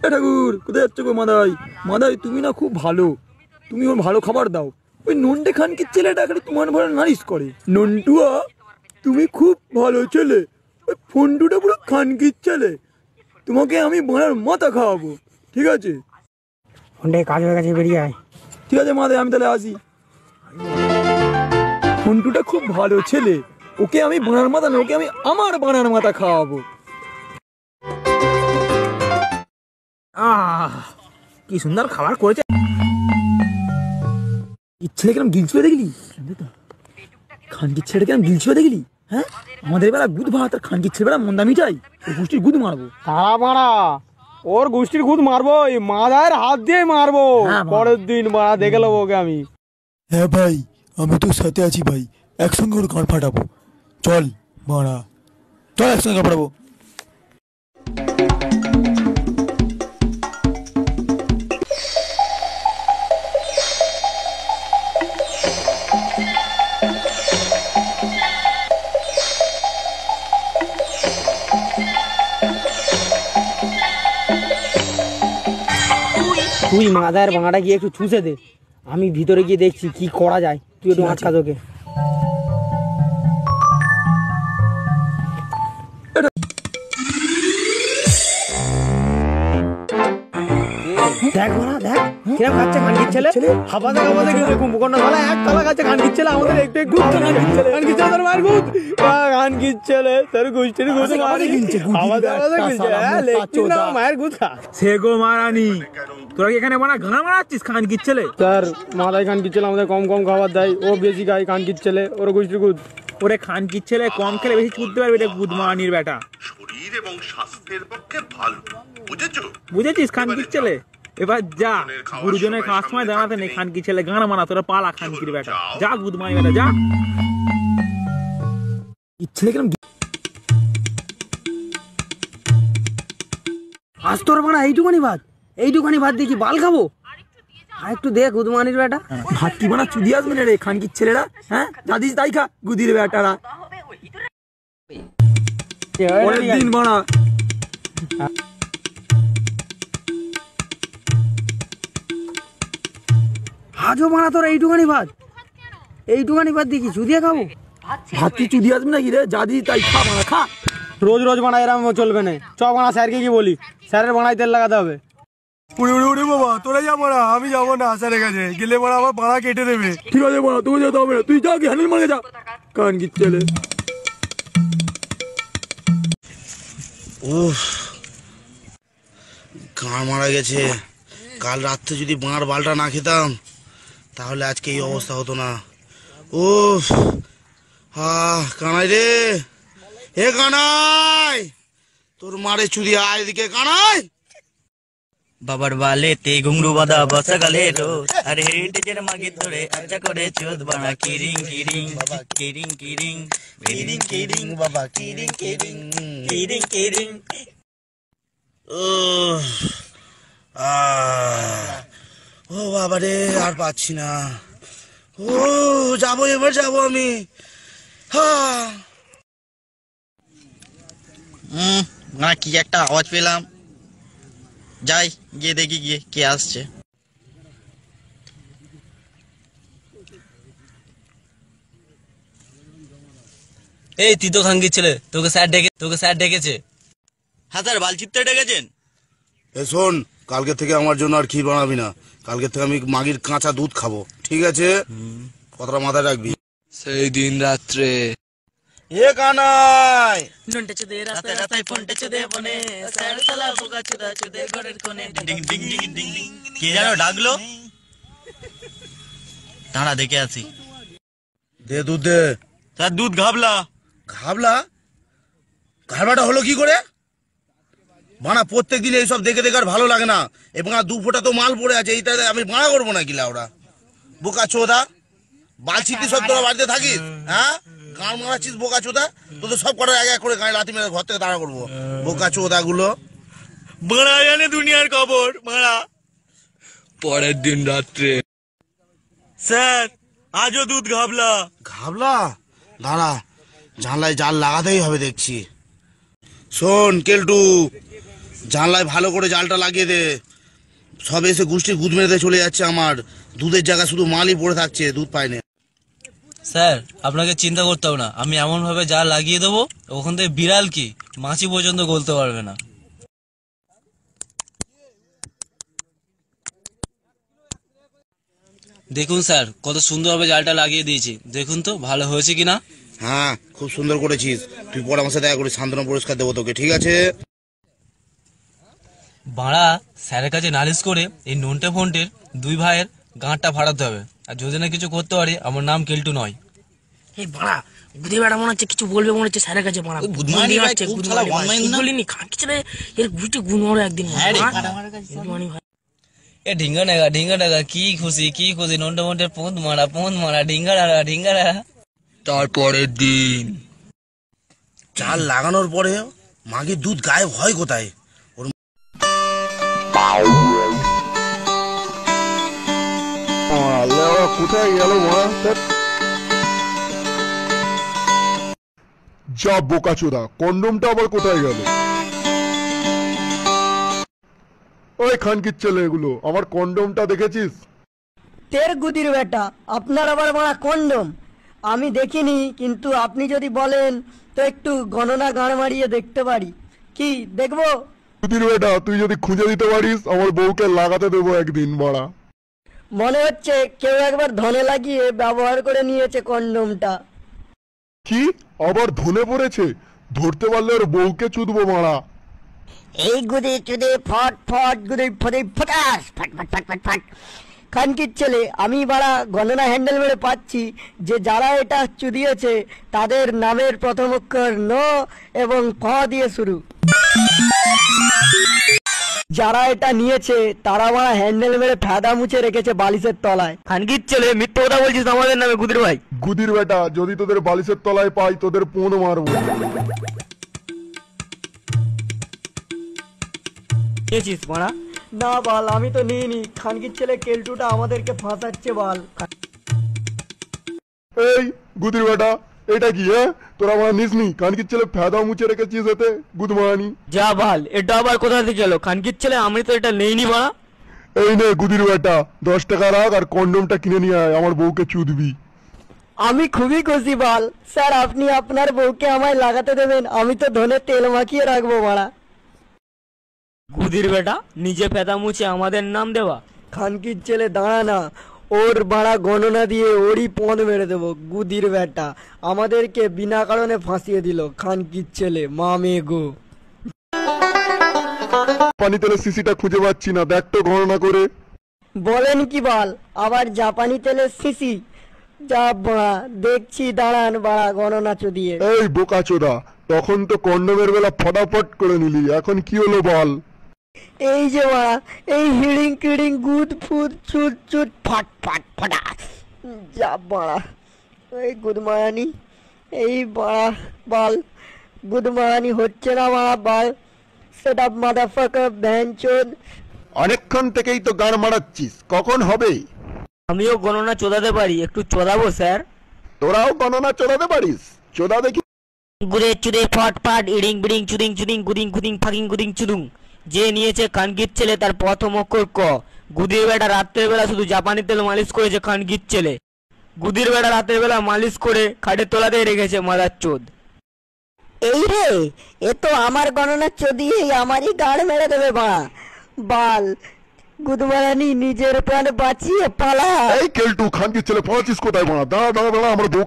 ঠাকুর কোথায় যাচ্ছ গো? মাদাই মাদাই তুমি না খুব ভালো, তুমি ওর ভালো খাবার দাও। ওই নন্টে খানকির ছেলেটা খালি তোমার ভরে নালিশ করে। নন্টুয়া তুমি খুব ভালো ছেলে, ওই ফন্টুটা পুরো খানকির ছেলে। তোমাকে আমি বানার মাথা খাওয়াবো, ঠিক আছে? ফোনটায় কাজ হয়ে গেছে, বেরিয়ে আয়। ঠিক আছে মাদাই, আমি তাহলে আসি। ফন্টুটা খুব ভালো ছেলে, ওকে আমি বানার মাথা না, ওকে আমি আমার বানার মাথা খাওয়াবো। কি সুন্দর খাবার করেছে। ছেলে কিরম গিলছিল দেখলি? খানকির ছেলেটা কিরম গিলছিল দেখলি? হ্যাঁ, আমাদের বেলা গুদ ভাত আর খানকির ছেলে বেলা মন্দা মিঠাই। ওই গোষ্ঠীর গুদ মারবো। তারা মারা ওর গোষ্ঠীর গুদ মারবো, মাদায়ের হাত দিয়ে মারবো। পরের দিন মারা দেখে নেবো ওকে আমি। হ্যাঁ ভাই, আমি তোর সাথে আছি ভাই, একসঙ্গে ওর গান ফাটাবো। চল মারা, চল একসঙ্গে গান ফাটাবো। তুই মাদায়ের বাঁড়াটা গিয়ে একটু চুষে দে, আমি ভিতরে গিয়ে দেখছি কি করা যায়। তুই একটু আটকা তোকে। দেখ মারা, দেখ কিরম খাচ্ছে খানকির ছেলে। হাবাতে হাবাতে গেছে কুম্ভকর্ণ শালা, এক থালা খাচ্ছে খানকির ছেলে। আমাদের একটু একটু খানকির ছেলে তোর মার গুদ, খানকির ছেলে তোর গোষ্ঠীর গুদ মারি গিলছে। হাবাতে হাবাতে গিলছে, লেখছিস না মায়ের গুদ খা। সে গো মারানি, তোরা কি এখানে বানা গানা মারাচ্ছিস খানকির ছেলে? স্যার মাদায় খানকির ছেলে আমাদের কম কম খাবার দেয়, ও বেশি খায় খানকির ছেলে, ওর গোষ্ঠীর গুদ। ওরে খানকির ছেলে কম খেলে বেশি চুদতে পারবে, এটা গুদ মারানির বেটা। শরীর এবং স্বাস্থ্যের পক্ষে ভালো, বুঝেছো? বুঝেছিস খানকির ছেলে? এবার যা, গুরুজনের খাওয়ার সময় দাঁড়াতে নেই। খানকির ছেলে গানা মারা, তোরা পালা খানকির বেটা। যা গুদ মারি বেটা, যা। ছেলে কিরম আজ তোর মারা এইটুখানি ভাত, এইটুখানি ভাত দিয়ে কি বাল খাবো? আর একটু দেখ গুদমানির বেটা। ভাত কি বানা চুদি আসবে না রে খানকির ছেলেরা? হ্যাঁ, যা দিস তাই খা গুদির বেটারা। পরের দিন বানা। আজও মারা তোর এইটুখানি ভাত, এইটুখানি ভাত দিয়ে কি চুদিয়ে খাবো? ভাত কি চুদি আসবে নাকি রে? যা দিস তাই খা বানা, খা। রোজ রোজ বানা এরম চলবে না। চ বানা, স্যারকে কি বলি, স্যারের বানায় তেল লাগাতে হবে। উড়ে উড়ে উড়ে বাবা, তোরা যাবো না, আমি যাবো না। স্যারের কাছে গেলে বানা আমার বাড়া কেটে দেবে। ঠিক আছে বানা, তুই যেতে হবে না, তুই যা, হ্যান্ডেল মারে যা খানকির ছেলে। উফ, গাঁড় মারা গেছে। কাল রাত্রে যদি বাঁড় বালটা না খেতাম তাহলে আজকে এই অবস্থা হতো না। উফ, কানাই রে, হে কানাই, তোর মারে চুরি আয় এদিকে কানাই। বাবার বালেতে ঘুংরু বাঁধা বসা গালে রোদ, আরে হেরিটেজের মাগে ধরে আচ্ছা করে চোদ বানা। কিরিং কিরিং কিরিং কিরিং কিরিং কিরিং বাবা, কিরিং কিরিং কিরিং কিরিং। ও বাবা রে, আর পাচ্ছি না। ও যাবো, এবার যাবো আমি। কি একটা আওয়াজ পেলাম, যাই গিয়ে দেখি গিয়ে কে আসছে। এই তুই তো খানকির ছেলে, তোকে স্যার ডেকেছে। হ্যাঁ স্যার, বালচিত্তে ডেকেছেন। এ শোন, কালকে থেকে আমার জন্য আর ক্ষীর বানাবি না। কালকে থেকে আমি মাগির কাঁচা দুধ খাবো, ঠিক আছে? কথাটা মাথায় রাখবি। সেই দিন রাত্রে এ কানাই, নন্টে চুদে রাস্তায় রাস্তায় ফোনটে চুদে বনে, স্যার সালা বোকা চুদা চুদে ঘরের কোণে। ডিং ডিং ডিং ডিং ডিং। কে জানো ডাকলো? দাঁড়া দেখে আসি। দে দুধ দে। স্যার দুধ ঘাবলা। ঘাবলা? ঘাবলাটা হলো কি করে? বানা প্রত্যেক দিন এইসব দেখে দেখে আর ভালো লাগে না। এবং আর 2 ফোঁটা তো মাল পড়ে আছে, এইটা আমি ভাড়া করবো না কিলা? ওরা বোকা চোদা, বালছিটি সব তোরা বাড়িতে থাকিস? হ্যাঁ, গান মারাচ্ছিস বোকা চোদা। তোদের সব কটা এক এক করে গায়ে লাথি মেরে ঘর থেকে তাড়া করবো, বোকা চোদা গুলো। বাড়া জানে দুনিয়ার খবর বাড়া। পরের দিন রাত্রে স্যার আজও দুধ ঘাবলা। ঘাবলা? দাঁড়া, জানলায় জাল লাগাতেই হবে দেখছি। শোন কেলটু, জানলায় ভালো করে জালটা লাগিয়ে দে। সব এসে গোষ্ঠীর গুদ মেরে চলে যাচ্ছে, আমার দুধের জায়গা শুধু মালই পড়ে থাকছে, দুধ পায় না। স্যার আপনাকে চিন্তা করতে হবে না, আমি এমন ভাবে জাল লাগিয়ে দেবো ওখান থেকে বিড়াল কি মাছি পর্যন্ত গলতে পারবে না। দেখুন স্যার কত সুন্দরভাবে জালটা লাগিয়ে দিয়েছি, দেখুন তো ভালো হয়েছে কিনা। হ্যাঁ খুব সুন্দর করেছিস, তুই পরে আমার সাথে দেখা করে সান্ত্বনা পুরস্কার দেবো তোকে, ঠিক আছে? বাড়া স্যারের কাছে নালিশ করে এই নন্টে ফন্টের দুই ভাইয়ের গাঁটটা ফাটাতে হবে, আর যদি না কিছু করতে পারি আমার নাম কেলটু নয়। এই বাড়া গুদে বেড়া মনে হচ্ছে কিছু বলবে, মনে হচ্ছে স্যারের কাছে বাড়া গুদমানি ভাই, খুব শালা one man না? বলিনি খাকি ছেলে এর গুটি গুণ ওর একদিন গুদমানি ভাই। এ ঢিঙ্গা ডাগা কি খুশি নন্টে ফন্টের পোঁত মারা ঢিঙ্গারা। তারপরের দিন চাল লাগানোর পরে মাগির দুধ গায়েব হয় কোথায়? কোথায় গেল যা বোকাচোদা, কন্ডমটা আবার কোথায় গেল? ওই খানকির ছেলে, এগুলো আমার কন্ডমটা দেখেছিস? তের গুদির বেটা, আপনার আবার বড় কন্ডম আমি দেখিনি, কিন্তু আপনি যদি বলেন তো একটু গণনা গাড় মারিয়ে দেখতে পারি। কি দেখবো? গুদির বেটা, তুই যদি খুঁজে দিতে পারিস আমার বউকে লাগাতে দেবো একদিন। বড়া মনে হচ্ছে কেউ একবার ধনে লাগিয়ে ব্যবহার করে নিয়েছে কন্ডমটা। কি আবার ধনে পড়েছে? ধরতে পারলে ওর বউকে চুদবো মারা। এই গুদি চুদে ফট ফট গুদি ফটে ফটাস ফট ফট ফট ফট ফট। খানকির ছেলে, আমি বাড়া গণনা হ্যান্ডেল মেরে পাচ্ছি যে যারা এটা চুদিয়েছে তাদের নামের প্রথম অক্ষর ন এবং ফ দিয়ে শুরু। যারা এটা নিয়েছে তারা বাড়া হ্যান্ডেল মেরে ফেদা মুছে রেখেছে বালিশের তলায়। খানকির ছেলে, মিথ্যে কথা বলছিস আমাদের নামে গুদির ভাই। গুদির বেটা, যদি তোদের বালিশের তলায় পাই তোদের পোন মারবো। নিয়েছিস মারা? না বাল, আমি তো নিইনি। খানকির ছেলে কেলটুটা আমাদেরকে ফাঁসাচ্ছে বাল। এই গুদির বেটা, এটা কি? তোরা আমার নিসনি? খানকির ছেলে ফেদা মুছে রেখেছিস এতে গুদমানি। যা বাল, এটা আবার কোথা থেকে এলো? খানকির ছেলে, আমি তো এটা নেইনি বাড়া। এই নে গুদির বেটা, 10 টাকা রাখ আর কন্ডমটা কিনে নিয়ে আয়, আমার বউকে চুদবি। আমি খুবই খুশি বাল। স্যার, আপনি আপনার বউকে আমায় লাগাতে দেবেন? আমি তো ধনে তেল মাখিয়ে রাখবো মারা। গুদির বেটা, নিজে ফেদা মুছে আমাদের নাম দেওয়া? খানকির ছেলে দাঁড়া না, ওর ভাড়া গণনা দিয়ে ওরই পদ মেরে দেবো। গুদির বেটা আমাদেরকে বিনা কারণে ফাঁসিয়ে দিল। খানকির ছেলে মামে গো। পানি তেলে সিসিটা খুঁজে পাচ্ছি না, দেখ তো গণনা করে। বলেন কি বাল, আবার জাপানি তেলের শিশি? যা বাড়া, দেখছি দাঁড়ান বাড়া গণনা চুদিয়ে। এই বোকাচোদা, তখন তো কন্ডমের বেলা ফটাফট করে নিলি, এখন কি হলো বল? এই যে বাড়া, এই হিড়িং কিড়িং গুদ ফুদ চুট চুট ফাট ফাট ফাটা। যা বাড়া, এই গুদমারানি, এই বাড়া বাল গুদমারানি হচ্ছে না বাড়া বাল। Set up মাদারফাকার ভ্যানচোদ। অনেকক্ষণ থেকেই তো গান মারাচ্ছিস, কখন হবে? আমিও গণনা চোদাতে পারি, একটু চোদাবো স্যার? তোরাও গণনা চোদাতে পারিস? চোদা দেখি। গুদে চুদে ফট ফাট ইডিং বিডিং চুদিং চুদিং গুদিং গুদিং ফাকিং গুদিং চুদুং। যে নিয়েছে খানকির ছেলে তার প্রথম অক্ষর ক। গুদির বেটা রাত্রের বেলা শুধু জাপানি তেল মালিশ করেছে খানকির ছেলে। গুদির বেটা রাতের বেলা মালিশ করে খাটের তলাতেই রেখেছে মাদার চোদ। এই রে, এ তো আমার গণনা চুদিয়ে আমারই গাড় মেরে দেবে বাড়া বাল। গুদমারানি নিজের প্রাণ বাঁচিয়ে পালা। এই কেলটু, খানকির ছেলে পড়াচ্ছিস কোথায়? দাঁড়া দাঁড়া দাঁড়া, আমার বউ